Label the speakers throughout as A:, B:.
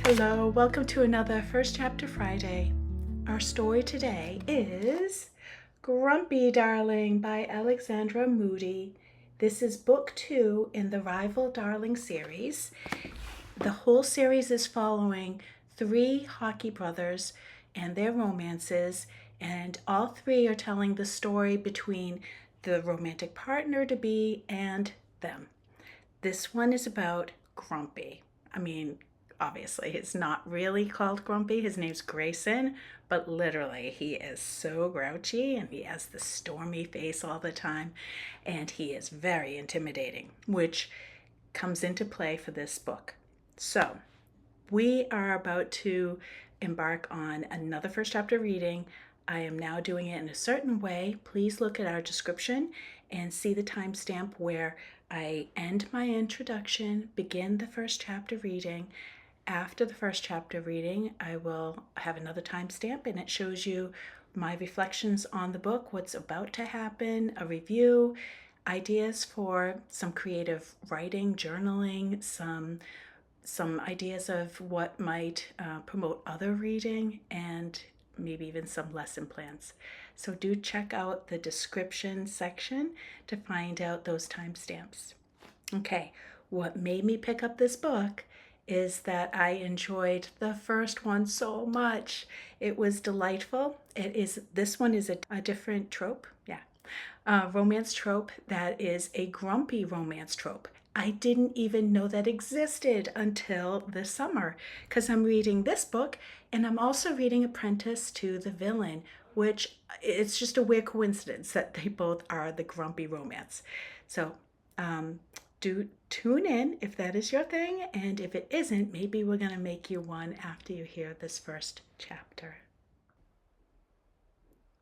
A: Hello, welcome to another First Chapter Friday. Our story today is Grumpy Darling by Alexandra Moody. This is book 2 in the Rival Darling series. The whole series is following 3 hockey brothers and their romances, and all 3 are telling the story between the romantic partner-to-be and them. This one is about Grumpy. Obviously, it's not really called Grumpy. His name's Grayson, but literally, he is so grouchy and he has the stormy face all the time, and he is very intimidating, which comes into play for this book. So, we are about to embark on another first chapter reading. I am now doing it in a certain way. Please look at our description and see the timestamp where I end my introduction, begin the first chapter reading. After the first chapter reading, I will have another timestamp, and it shows you my reflections on the book, what's about to happen, a review, ideas for some creative writing, journaling, some ideas of what might promote other reading, and maybe even some lesson plans. So do check out the description section to find out those timestamps. Okay, what made me pick up this book is that I enjoyed the first one so much. It was delightful. This one is a different trope. Romance trope that is a grumpy romance trope. I didn't even know that existed until this summer, because I'm reading this book and I'm also reading Apprentice to the Villain, which it's just a weird coincidence that they both are the grumpy romance. So do tune in if that is your thing, and if it isn't, maybe we're going to make you one after you hear this first chapter.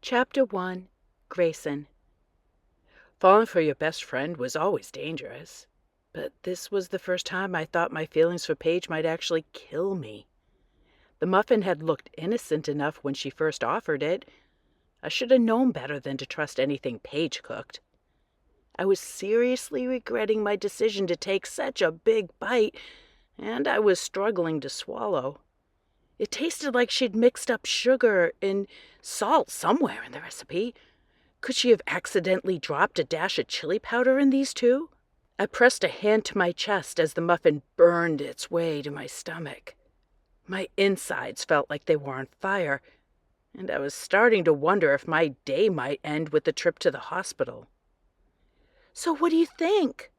B: Chapter 1, Grayson. Falling for your best friend was always dangerous, but this was the first time I thought my feelings for Paige might actually kill me. The muffin had looked innocent enough when she first offered it. I should have known better than to trust anything Paige cooked. I was seriously regretting my decision to take such a big bite, and I was struggling to swallow. It tasted like she'd mixed up sugar and salt somewhere in the recipe. Could she have accidentally dropped a dash of chili powder in these too? I pressed a hand to my chest as the muffin burned its way to my stomach. My insides felt like they were on fire, and I was starting to wonder if my day might end with a trip to the hospital. "So what do you think?"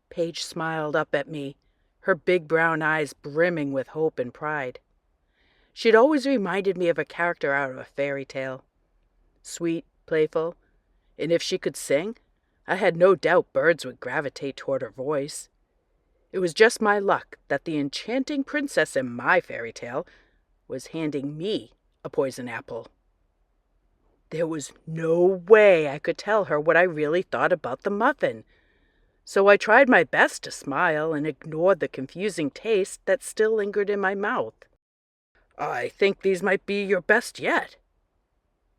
B: Paige smiled up at me, her big brown eyes brimming with hope and pride. She'd always reminded me of a character out of a fairy tale. Sweet, playful, and if she could sing, I had no doubt birds would gravitate toward her voice. It was just my luck that the enchanting princess in my fairy tale was handing me a poison apple. There was no way I could tell her what I really thought about the muffin, so I tried my best to smile and ignored the confusing taste that still lingered in my mouth. "I think these might be your best yet."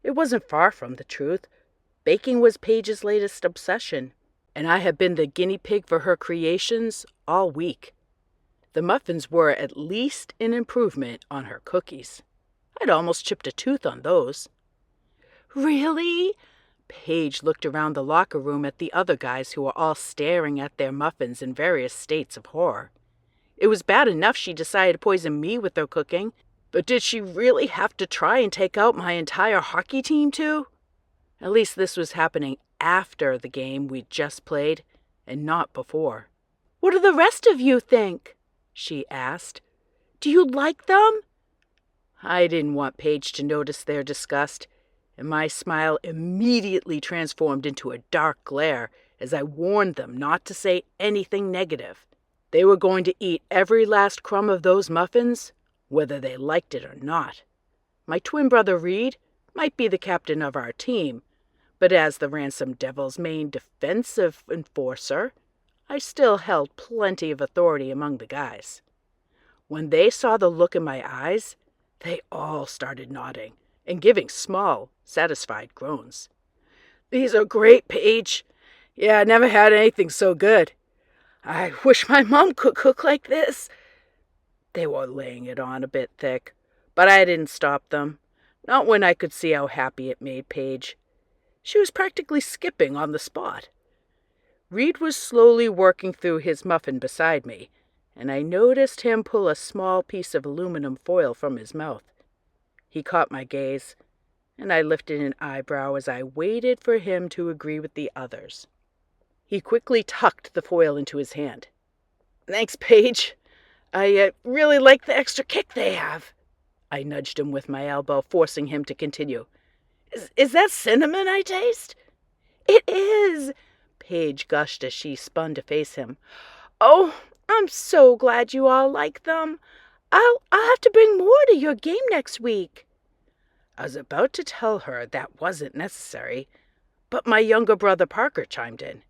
B: It wasn't far from the truth. Baking was Paige's latest obsession, and I had been the guinea pig for her creations all week. The muffins were at least an improvement on her cookies. I'd almost chipped a tooth on those. "Really?" Paige looked around the locker room at the other guys who were all staring at their muffins in various states of horror. It was bad enough she decided to poison me with her cooking, but did she really have to try and take out my entire hockey team too? At least this was happening after the game we'd just played, and not before. "What do the rest of you think?" she asked. "Do you like them?" I didn't want Paige to notice their disgust, and my smile immediately transformed into a dark glare as I warned them not to say anything negative. They were going to eat every last crumb of those muffins, whether they liked it or not. My twin brother Reed might be the captain of our team, but as the Ransom Devil's main defensive enforcer, I still held plenty of authority among the guys. When they saw the look in my eyes, they all started nodding and giving small, satisfied groans. "These are great, Paige. Yeah, I never had anything so good. I wish my mom could cook like this." They were laying it on a bit thick, but I didn't stop them. Not when I could see how happy it made Paige. She was practically skipping on the spot. Reed was slowly working through his muffin beside me, and I noticed him pull a small piece of aluminum foil from his mouth. He caught my gaze, and I lifted an eyebrow as I waited for him to agree with the others. He quickly tucked the foil into his hand. "Thanks, Paige. I really like the extra kick they have." I nudged him with my elbow, forcing him to continue. Is that cinnamon I taste?" "It is," Paige gushed as she spun to face him. "Oh, I'm so glad you all like them. I'll have to bring more to your game next week." I was about to tell her that wasn't necessary, but my younger brother Parker chimed in.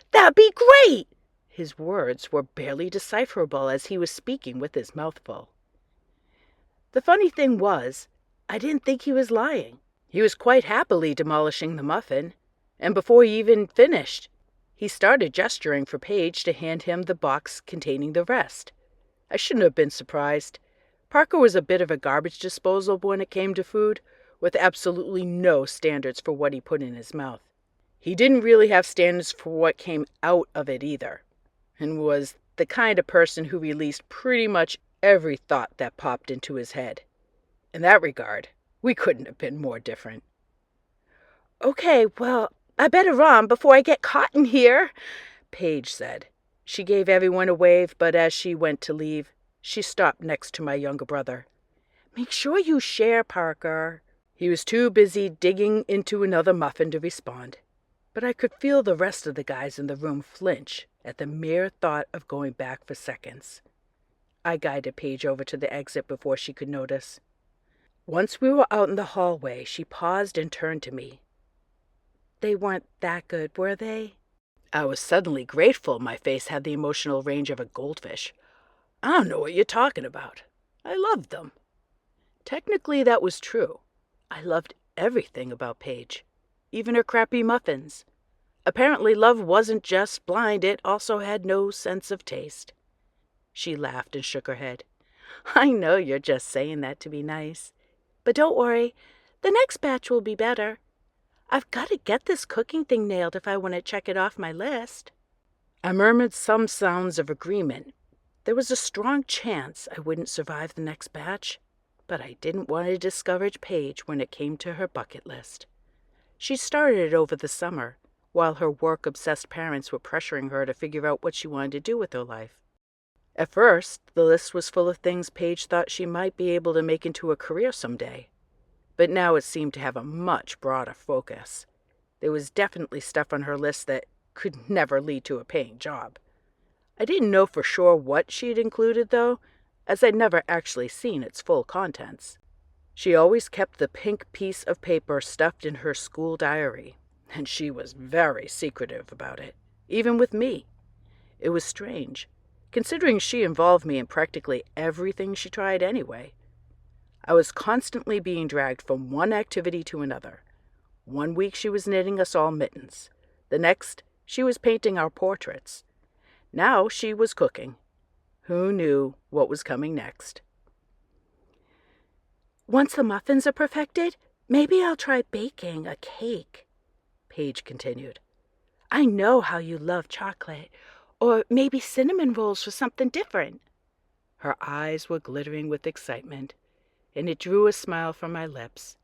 B: "That'd be great!" His words were barely decipherable as he was speaking with his mouth full. The funny thing was, I didn't think he was lying. He was quite happily demolishing the muffin, and before he even finished, he started gesturing for Paige to hand him the box containing the rest. I shouldn't have been surprised. Parker was a bit of a garbage disposal when it came to food, with absolutely no standards for what he put in his mouth. He didn't really have standards for what came out of it either, and was the kind of person who released pretty much every thought that popped into his head. In that regard, we couldn't have been more different. "Okay, well, I better run before I get caught in here," Paige said. She gave everyone a wave, but as she went to leave, she stopped next to my younger brother. "Make sure you share, Parker." He was too busy digging into another muffin to respond, but I could feel the rest of the guys in the room flinch at the mere thought of going back for seconds. I guided Paige over to the exit before she could notice. Once we were out in the hallway, she paused and turned to me. "They weren't that good, were they?" I was suddenly grateful my face had the emotional range of a goldfish. "I don't know what you're talking about. I loved them." Technically, that was true. I loved everything about Paige, even her crappy muffins. Apparently, love wasn't just blind, it also had no sense of taste. She laughed and shook her head. "I know you're just saying that to be nice. But don't worry, the next batch will be better. I've got to get this cooking thing nailed if I want to check it off my list." I murmured some sounds of agreement. There was a strong chance I wouldn't survive the next batch, but I didn't want to discourage Paige when it came to her bucket list. She started it over the summer, while her work-obsessed parents were pressuring her to figure out what she wanted to do with her life. At first, the list was full of things Paige thought she might be able to make into a career someday, but now it seemed to have a much broader focus. There was definitely stuff on her list that could never lead to a paying job. I didn't know for sure what she'd included, though, as I'd never actually seen its full contents. She always kept the pink piece of paper stuffed in her school diary, and she was very secretive about it, even with me. It was strange, considering she involved me in practically everything she tried anyway. I was constantly being dragged from one activity to another. One week she was knitting us all mittens. The next, she was painting our portraits. Now she was cooking. Who knew what was coming next? "Once the muffins are perfected, maybe I'll try baking a cake," Paige continued. "I know how you love chocolate, or maybe cinnamon rolls for something different." Her eyes were glittering with excitement, and it drew a smile from my lips.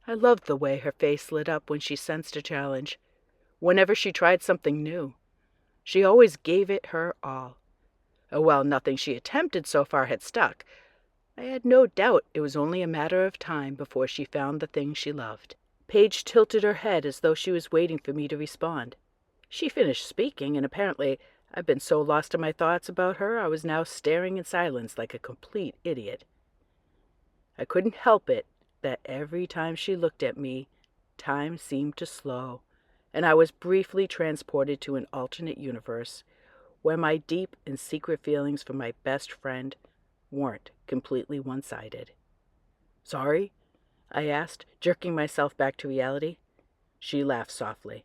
B: I loved the way her face lit up when she sensed a challenge. Whenever she tried something new, she always gave it her all. While nothing she attempted so far had stuck, I had no doubt it was only a matter of time before she found the thing she loved. Paige tilted her head as though she was waiting for me to respond. She finished speaking, and apparently I'd been so lost in my thoughts about her I was now staring in silence like a complete idiot. I couldn't help it that every time she looked at me, time seemed to slow, and I was briefly transported to an alternate universe where my deep and secret feelings for my best friend weren't completely one-sided. "Sorry?" I asked, jerking myself back to reality. She laughed softly.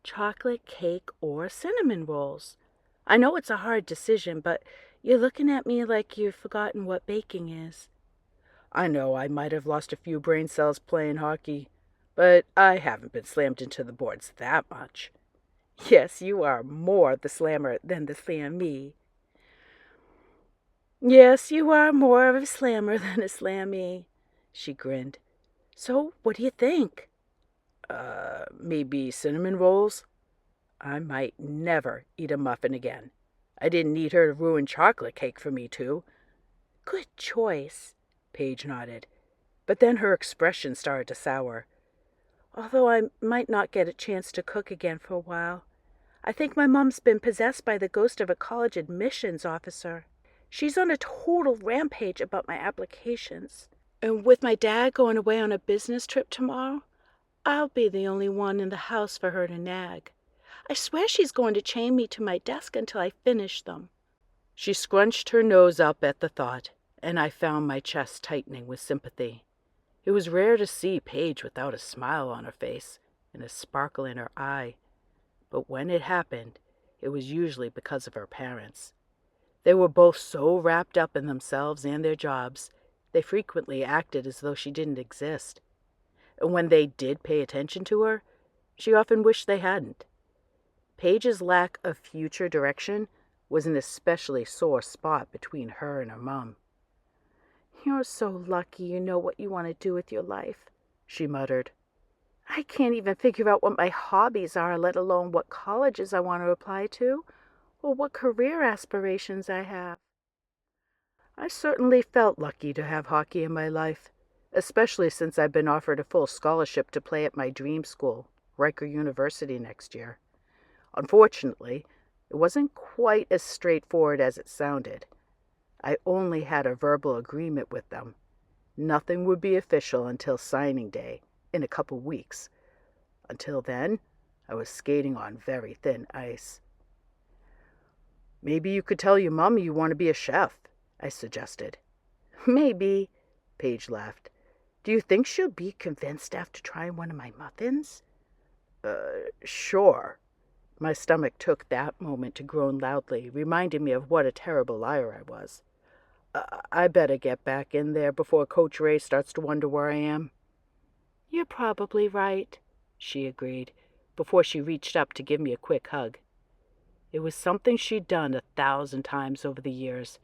B: "Chocolate cake or cinnamon rolls. I know it's a hard decision, but You're looking at me like you've forgotten what baking is. I know I might have lost a few brain cells playing hockey, but I haven't been slammed into the boards that much. Yes, you are more the slammer than the slammee. Yes, you are more of a slammer than a slammee, she grinned. So, what do you think? Maybe cinnamon rolls? I might never eat a muffin again. I didn't need her to ruin chocolate cake for me, too. Good choice, Paige nodded, but then her expression started to sour. Although I might not get a chance to cook again for a while. I think my mom's been possessed by the ghost of a college admissions officer. She's on a total rampage about my applications. And with my dad going away on a business trip tomorrow, I'll be the only one in the house for her to nag. I swear she's going to chain me to my desk until I finish them. She scrunched her nose up at the thought, and I found my chest tightening with sympathy. It was rare to see Paige without a smile on her face and a sparkle in her eye. But when it happened, it was usually because of her parents. They were both so wrapped up in themselves and their jobs, they frequently acted as though she didn't exist. And when they did pay attention to her, she often wished they hadn't. Paige's lack of future direction was an especially sore spot between her and her mom. "You're so lucky you know what you want to do with your life," she muttered. "I can't even figure out what my hobbies are, let alone what colleges I want to apply to, or what career aspirations I have." I certainly felt lucky to have hockey in my life, especially since I've been offered a full scholarship to play at my dream school, Riker University, next year. Unfortunately, it wasn't quite as straightforward as it sounded. I only had a verbal agreement with them. Nothing would be official until signing day, in a couple weeks. Until then, I was skating on very thin ice. "Maybe you could tell your mom you want to be a chef," I suggested. "Maybe," Paige laughed. "Do you think she'll be convinced after trying one of my muffins?" Sure." My stomach took that moment to groan loudly, reminding me of what a terrible liar I was. I better get back in there before Coach Ray starts to wonder where I am." "You're probably right," she agreed, before she reached up to give me a quick hug. It was something she'd done 1,000 times over the years,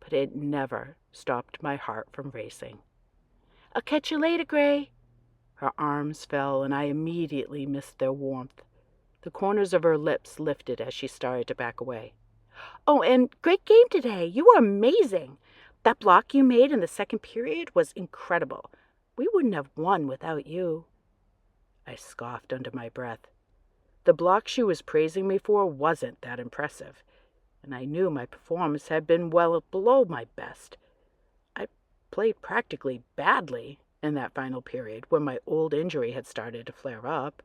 B: but it never stopped my heart from racing. "I'll catch you later, Gray." Her arms fell, and I immediately missed their warmth. The corners of her lips lifted as she started to back away. "Oh, and great game today. You were amazing. That block you made in the second period was incredible. We wouldn't have won without you." I scoffed under my breath. The block she was praising me for wasn't that impressive, and I knew my performance had been well below my best. I played practically badly in that final period when my old injury had started to flare up.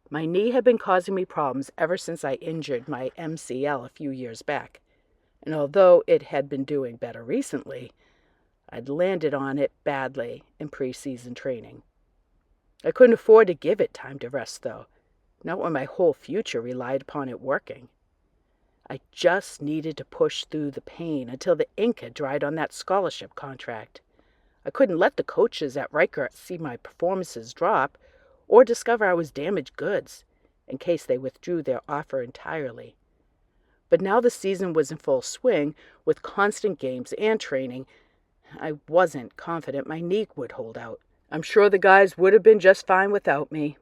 B: My knee had been causing me problems ever since I injured my MCL a few years back, and although it had been doing better recently, I'd landed on it badly in preseason training. I couldn't afford to give it time to rest, though, not when my whole future relied upon it working. I just needed to push through the pain until the ink had dried on that scholarship contract. I couldn't let the coaches at Riker see my performances drop or discover I was damaged goods, in case they withdrew their offer entirely. But now the season was in full swing, with constant games and training. I wasn't confident my knee would hold out. I'm sure the guys would have been just fine without me.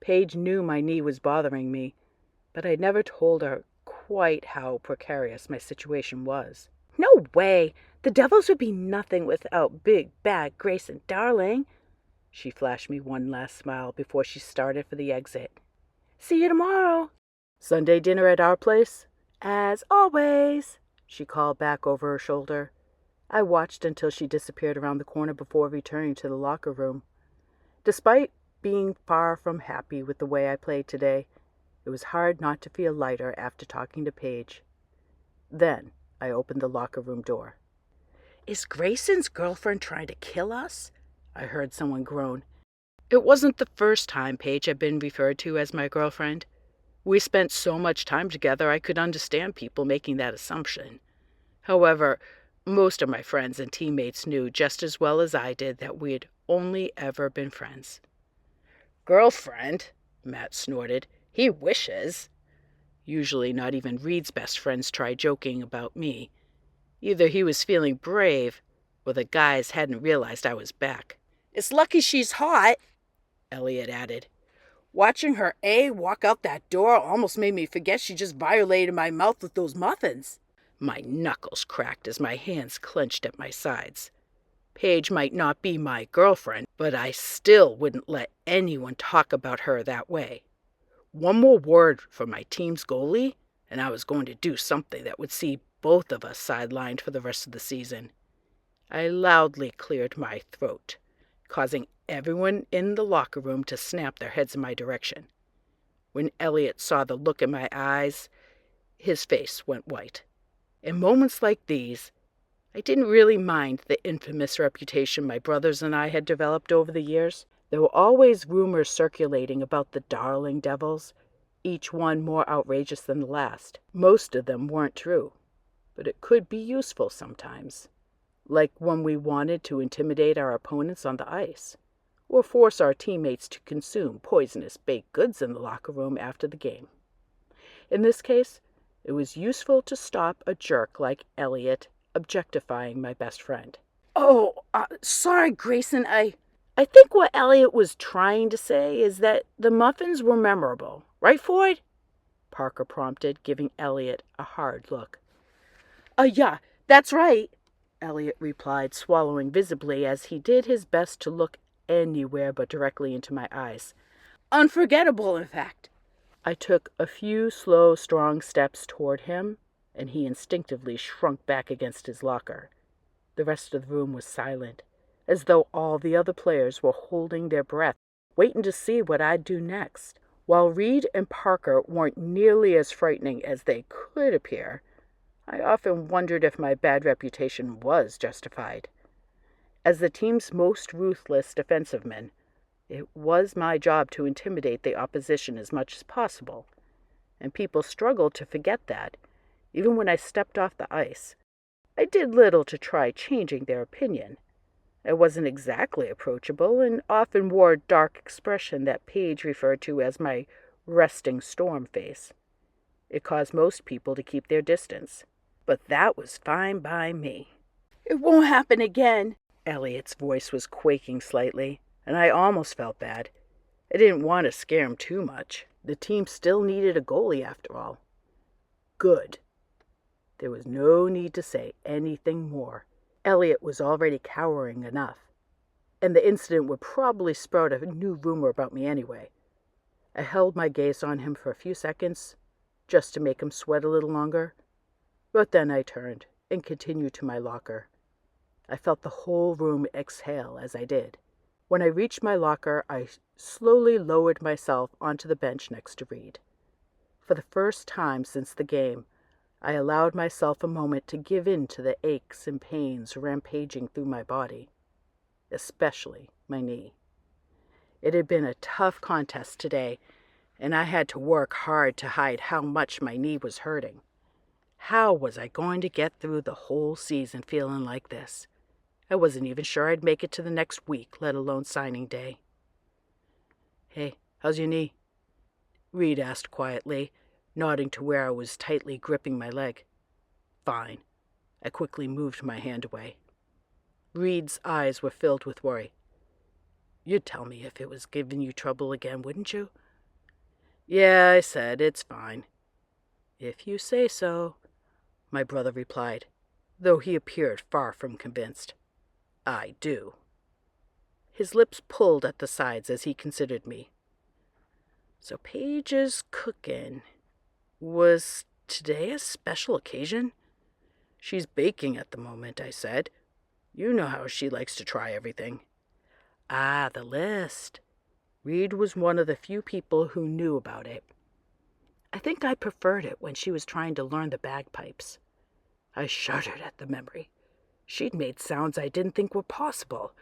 B: Paige knew my knee was bothering me, but I'd never told her quite how precarious my situation was. "No way! The Devils would be nothing without big, bad Grayson Darling." She flashed me one last smile before she started for the exit. "See you tomorrow." "Sunday dinner at our place?" "As always," she called back over her shoulder. I watched until she disappeared around the corner before returning to the locker room. Despite being far from happy with the way I played today, it was hard not to feel lighter after talking to Paige. Then I opened the locker room door. "Is Grayson's girlfriend trying to kill us?" I heard someone groan. It wasn't the first time Paige had been referred to as my girlfriend. We spent so much time together I could understand people making that assumption. However, most of my friends and teammates knew just as well as I did that we'd only ever been friends. "Girlfriend?" Matt snorted. "He wishes." Usually not even Reed's best friends try joking about me. Either he was feeling brave, or the guys hadn't realized I was back. "It's lucky she's hot," Elliot added. "Watching her walk out that door almost made me forget she just violated my mouth with those muffins." My knuckles cracked as my hands clenched at my sides. Paige might not be my girlfriend, but I still wouldn't let anyone talk about her that way. One more word from my team's goalie, and I was going to do something that would see both of us sidelined for the rest of the season. I loudly cleared my throat, causing everyone in the locker room to snap their heads in my direction. When Elliot saw the look in my eyes, his face went white. In moments like these, I didn't really mind the infamous reputation my brothers and I had developed over the years. There were always rumors circulating about the Darling Devils, each one more outrageous than the last. Most of them weren't true, but it could be useful sometimes, like when we wanted to intimidate our opponents on the ice, or force our teammates to consume poisonous baked goods in the locker room after the game. In this case, it was useful to stop a jerk like Elliot objectifying my best friend. Sorry, Grayson, I think what Elliot was trying to say is that the muffins were memorable. Right, Ford?" Parker prompted, giving Elliot a hard look. Yeah, that's right," Elliot replied, swallowing visibly as he did his best to look anywhere but directly into my eyes. "Unforgettable, in fact." I took a few slow, strong steps toward him, and he instinctively shrunk back against his locker. The rest of the room was silent, as though all the other players were holding their breath, waiting to see what I'd do next. While Reed and Parker weren't nearly as frightening as they could appear, I often wondered if my bad reputation was justified. As the team's most ruthless defensiveman, it was my job to intimidate the opposition as much as possible, and people struggled to forget that, even when I stepped off the ice. I did little to try changing their opinion. I wasn't exactly approachable and often wore a dark expression that Paige referred to as my resting storm face. It caused most people to keep their distance, but that was fine by me. "It won't happen again." Elliot's voice was quaking slightly, and I almost felt bad. I didn't want to scare him too much. The team still needed a goalie after all. Good. There was no need to say anything more. Elliot was already cowering enough, and the incident would probably sprout a new rumor about me anyway. I held my gaze on him for a few seconds, just to make him sweat a little longer, but then I turned and continued to my locker. I felt the whole room exhale as I did. When I reached my locker, I slowly lowered myself onto the bench next to Reed. For the first time since the game, I allowed myself a moment to give in to the aches and pains rampaging through my body, especially my knee. It had been a tough contest today, and I had to work hard to hide how much my knee was hurting. How was I going to get through the whole season feeling like this? I wasn't even sure I'd make it to the next week, let alone signing day. "Hey, how's your knee?" Reed asked quietly, nodding to where I was tightly gripping my leg. "Fine." I quickly moved my hand away. Reed's eyes were filled with worry. "You'd tell me if it was giving you trouble again, wouldn't you?" "Yeah," I said, "it's fine." "If you say so," my brother replied, though he appeared far from convinced. "I do." His lips pulled at the sides as he considered me. "So Paige is cooking. Was today a special occasion?" "She's baking at the moment," I said. "You know how she likes to try everything." "Ah, the list." Reed was one of the few people who knew about it. "I think I preferred it when she was trying to learn the bagpipes." I shuddered at the memory. She'd made sounds I didn't think were possible,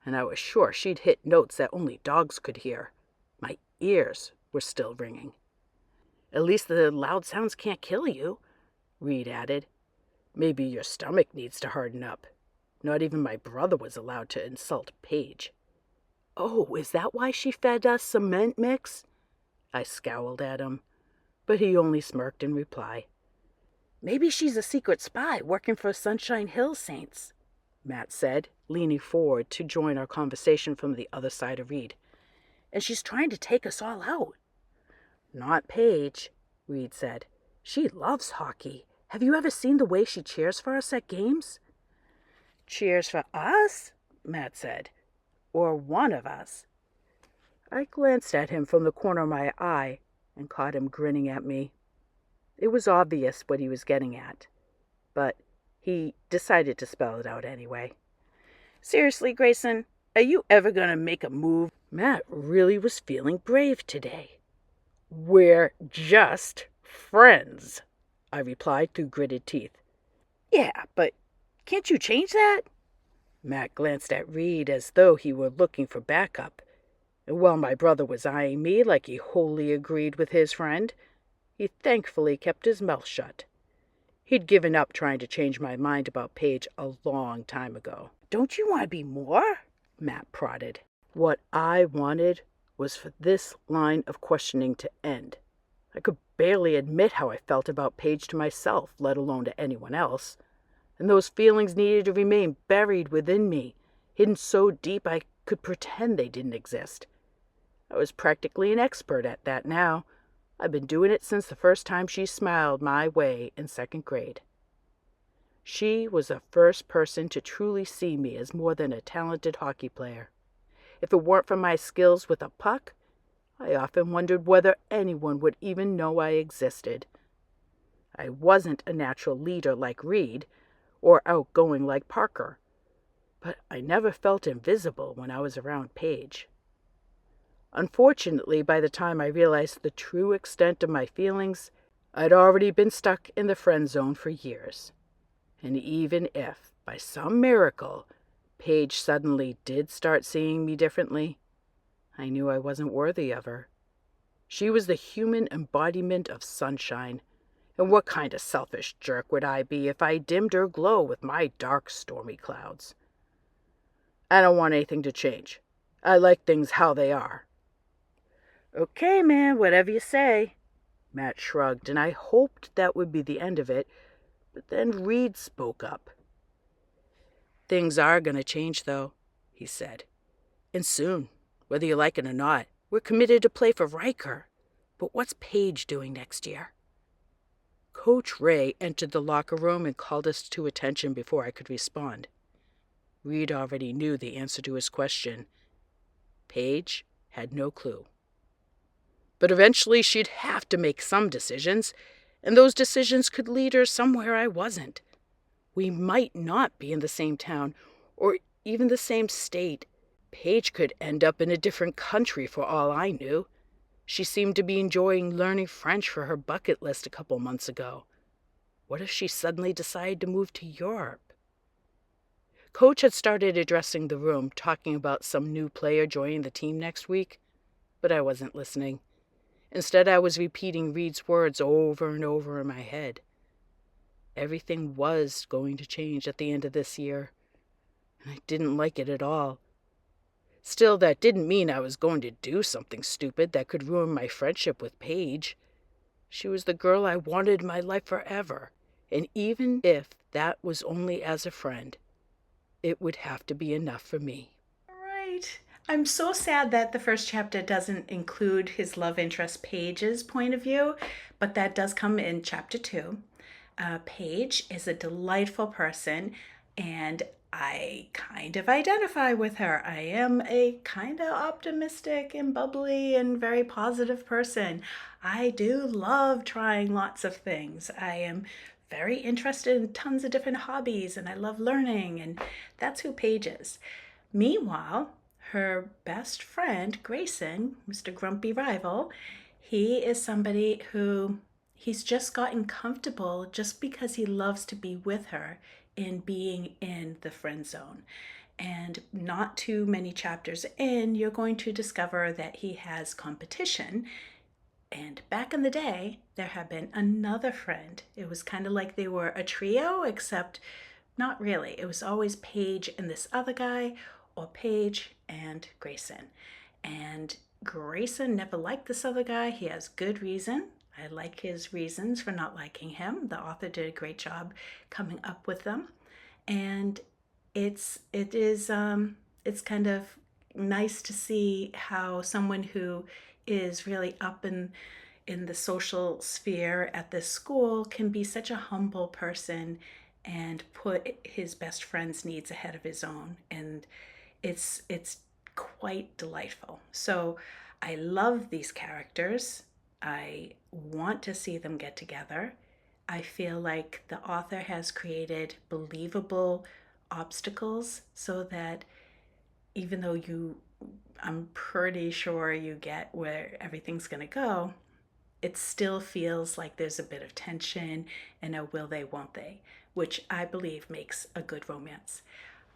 B: and I was sure she'd hit notes that only dogs could hear. My ears were still ringing. At least the loud sounds can't kill you, Reed added. Maybe your stomach needs to harden up. Not even my brother was allowed to insult Paige. Oh, is that why she fed us cement mix? I scowled at him, but he only smirked in reply. Maybe she's a secret spy working for Sunshine Hill Saints, Matt said, leaning forward to join our conversation from the other side of Reed. And she's trying to take us all out. Not Paige, Reed said. She loves hockey. Have you ever seen the way she cheers for us at games? Cheers for us? Matt said. Or one of us. I glanced at him from the corner of my eye and caught him grinning at me. It was obvious what he was getting at, but he decided to spell it out anyway. Seriously, Grayson, are you ever going to make a move? Matt really was feeling brave today. We're just friends, I replied through gritted teeth. Yeah, but can't you change that? Matt glanced at Reed as though he were looking for backup, and while my brother was eyeing me like he wholly agreed with his friend, he thankfully kept his mouth shut. He'd given up trying to change my mind about Paige a long time ago. Don't you want to be more? Matt prodded. What I wanted was for this line of questioning to end. I could barely admit how I felt about Paige to myself, let alone to anyone else. And those feelings needed to remain buried within me, hidden so deep I could pretend they didn't exist. I was practically an expert at that now. I've been doing it since the first time she smiled my way in 2nd grade. She was the first person to truly see me as more than a talented hockey player. If it weren't for my skills with a puck, I often wondered whether anyone would even know I existed. I wasn't a natural leader like Reed, or outgoing like Parker, but I never felt invisible when I was around Paige. Unfortunately, by the time I realized the true extent of my feelings, I'd already been stuck in the friend zone for years. And even if, by some miracle, Paige suddenly did start seeing me differently, I knew I wasn't worthy of her. She was the human embodiment of sunshine, and what kind of selfish jerk would I be if I dimmed her glow with my dark, stormy clouds? I don't want anything to change. I like things how they are. Okay, man, whatever you say, Matt shrugged, and I hoped that would be the end of it, but then Reed spoke up. Things are going to change, though, he said. And soon, whether you like it or not. We're committed to play for Riker. But what's Paige doing next year? Coach Ray entered the locker room and called us to attention before I could respond. Reed already knew the answer to his question. Paige had no clue. But eventually she'd have to make some decisions, and those decisions could lead her somewhere I wasn't. We might not be in the same town, or even the same state. Paige could end up in a different country for all I knew. She seemed to be enjoying learning French for her bucket list a couple months ago. What if she suddenly decided to move to Europe? Coach had started addressing the room, talking about some new player joining the team next week, but I wasn't listening. Instead, I was repeating Reed's words over and over in my head. Everything was going to change at the end of this year, and I didn't like it at all. Still, that didn't mean I was going to do something stupid that could ruin my friendship with Paige. She was the girl I wanted in my life forever, and even if that was only as a friend, it would have to be enough for me.
A: Right. I'm so sad that the first chapter doesn't include his love interest Paige's point of view, but that does come in chapter 2. Paige is a delightful person, and I kind of identify with her. I am a kind of optimistic and bubbly and very positive person. I do love trying lots of things. I am very interested in tons of different hobbies, and I love learning, and that's who Paige is. Meanwhile, her best friend, Grayson, Mr. Grumpy Rival, he is somebody who he's just gotten comfortable just because he loves to be with her in being in the friend zone. And not too many chapters in, you're going to discover that he has competition And back in the day, there had been another friend. It was kind of like they were a trio, except not really. It was always Paige and this other guy, or Paige and Grayson. And Grayson never liked this other guy. He has good reason. I like his reasons for not liking him. The author did a great job coming up with them. And it's kind of nice to see how someone who is really up in the social sphere at this school can be such a humble person and put his best friend's needs ahead of his own. And it's quite delightful. So I love these characters. I want to see them get together. I feel like the author has created believable obstacles so that even though I'm pretty sure you get where everything's going to go, it still feels like there's a bit of tension and a will they, won't they, which I believe makes a good romance.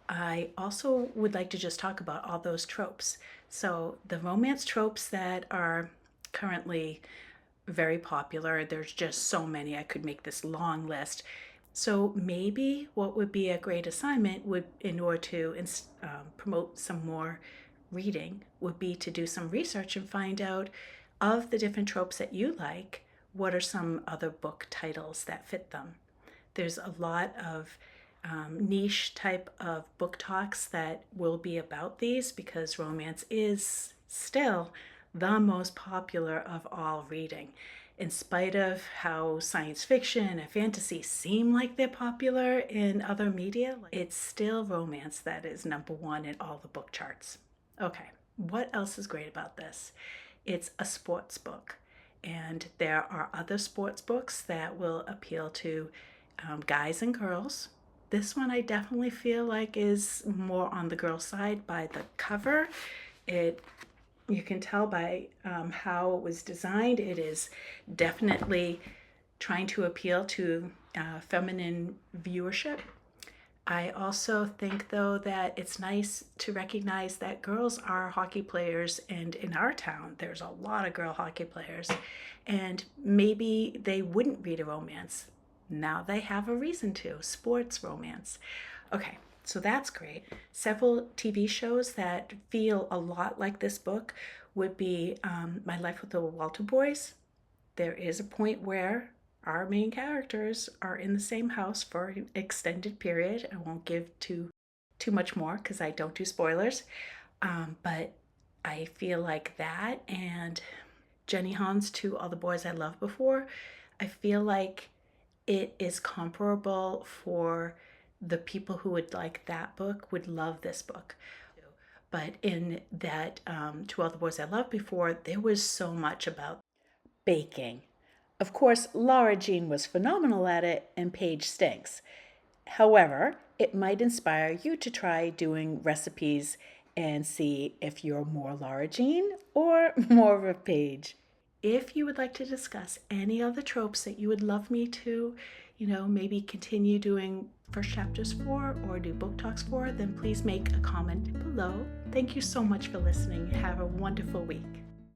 A: I also would like to just talk about all those tropes. So, the romance tropes that are currently very popular, there's just so many. I could make this long list. So, maybe what would be a great assignment would, in order to promote some more reading, would be to do some research and find out of the different tropes that you like, what are some other book titles that fit them. There's a lot of niche type of book talks that will be about these because romance is still the most popular of all reading. In spite of how science fiction and fantasy seem like they're popular in other media, it's still romance that is number one in all the book charts. Okay, what else is great about this? It's a sports book, and there are other sports books that will appeal to guys and girls. This one I definitely feel like is more on the girl side by the cover. You can tell by how it was designed. It is definitely trying to appeal to feminine viewership. I also think, though, that it's nice to recognize that girls are hockey players, and in our town, there's a lot of girl hockey players, and maybe they wouldn't read a romance. Now they have a reason to. Sports romance. Okay, so that's great. Several TV shows that feel a lot like this book would be My Life with the Walter Boys. There is a point where our main characters are in the same house for an extended period. I won't give too much more because I don't do spoilers. But I feel like that and Jenny Han's To All the Boys I Loved Before, I feel like it is comparable for the people who would like that book would love this book. But in that To All the Boys I Loved Before, there was so much about baking. Of course, Laura Jean was phenomenal at it, and Paige stinks. However, it might inspire you to try doing recipes and see if you're more Laura Jean or more of a Paige. If you would like to discuss any other tropes that you would love me to, maybe continue doing first chapters for or do book talks for, then please make a comment below. Thank you so much for listening. Have a wonderful week.